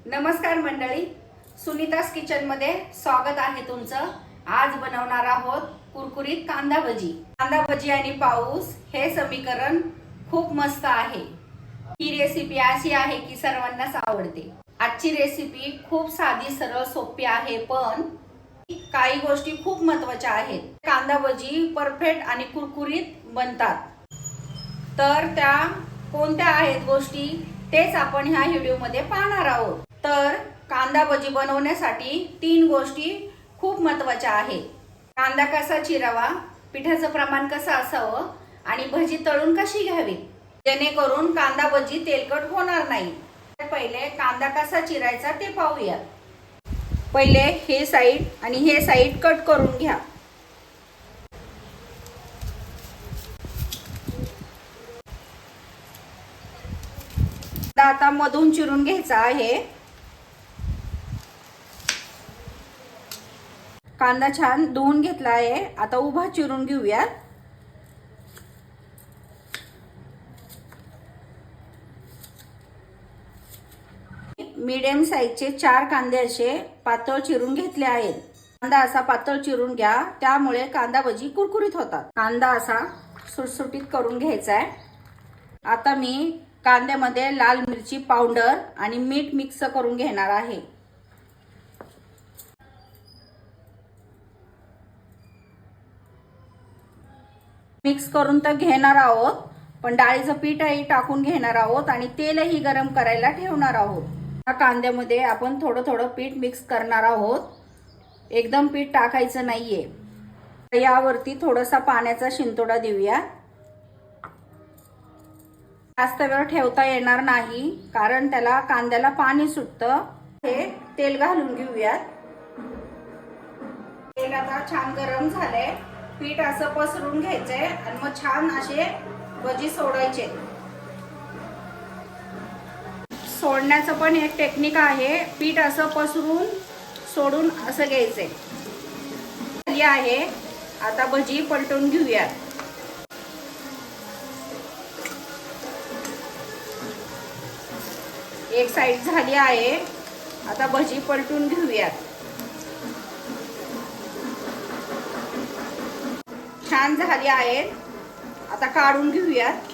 नमस्कार मंडळी, सुनीतास किचन मध्ये स्वागत आहे तुमचं। आज बनवणार आहोत कुरकुरीत कांदा भजी। कांदा भजी आणि पाऊस हे समीकरण खूप मस्त आहे। ही रेसिपी अशी आहे की सर्वांनाच आवडते। आजची रेसिपी खूप साधी सरळ सोपी आहे, पण काही गोष्टी खूप महत्त्वाच्या आहेत। कांदा भजी परफेक्ट आणि कुरकुरीत बनतात। तर त्या कोणत्या आहेत गोष्टी तेच आपण ह्या व्हिडिओ मध्ये पाहणार आहोत। तर कांदा भजी बनवण्यासाठी 3 गोष्टी खूप महत्त्वाच्या आहेत। कांदा कसा चिरावा, पिठाचं प्रमाण कसं असावं आणि भजी तळून कशी घ्यावी जेणेकरून कांदा भजी तेलकट होणार नाही। पहिले कांदा कसा चिरायचा ते पाहूया। पहिले हे साइड आणि हे साइड कट करून घ्या। आता मधून चिरून घ्यायचा आहे। कांदा छान धुवून घेतला आहे। आता उभा चिरून घेऊया। मीडियम साइजचे 4 कांदे असे पातळ चिरून घेतले आहेत। कांदा असा पातळ चिरून घ्या, त्यामुळे कांदा भजी कुरकुरीत होतात। कांदा असा सुटसुटीत करून घ्यायचा आहे। आता मी कांद्यामध्ये लाल मिरची पावडर आणि मीठ मिक्स करून घेणार आहे। मिक्स करून तर घेणार आहोत, पण डाळीचं पीठही टाकून घेणार आहोत आणि तेलही गरम करायला ठेवणार आहोत। या कांद्यामध्ये आपण थोडं थोडं पीठ मिक्स करणार आहोत, एकदम पीठ टाकायचं नाहीये। यावरती थोडासा पाण्याचा शिंतोडा देऊया। जास्त वेळ ठेवता येणार नाही, कारण त्याला कांद्याला पाणी सुटतं। हे तेल घालून घेऊयात। तेल आता छान गरम झालंय। पीठ असं पसरून घ्यायचंय आणि मग छान असे भजी सोडायचे। सोडण्याचं पण एक टेक्निक आहे। पीठ असं पसरून सोडून असं घ्यायचंय। झाली आहे, आता भजी पलटून घेऊयात। एक साइड झाली आहे, आता भजी पलटून घेऊयात। छान झाली आहेत, आता काढून घेऊयात।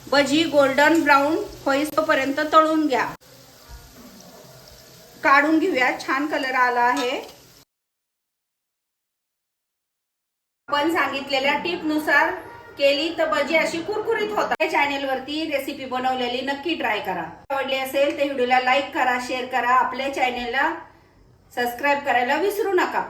भजी गोल्डन ब्राउन होईपर्यंत तळून घ्या। काढून घेऊया, छान कलर आला आहे। आपण सांगितलेल्या टिप नुसार केली तर भजी अशी कुरकुरीत होतात। चॅनल वरती रेसिपी बनवलेली नक्की ट्राय करा। आवडली असेल तर व्हिडिओला लाईक करा, शेअर करा, आपल्या चॅनलला सबस्क्राइब करायला विसरू नका।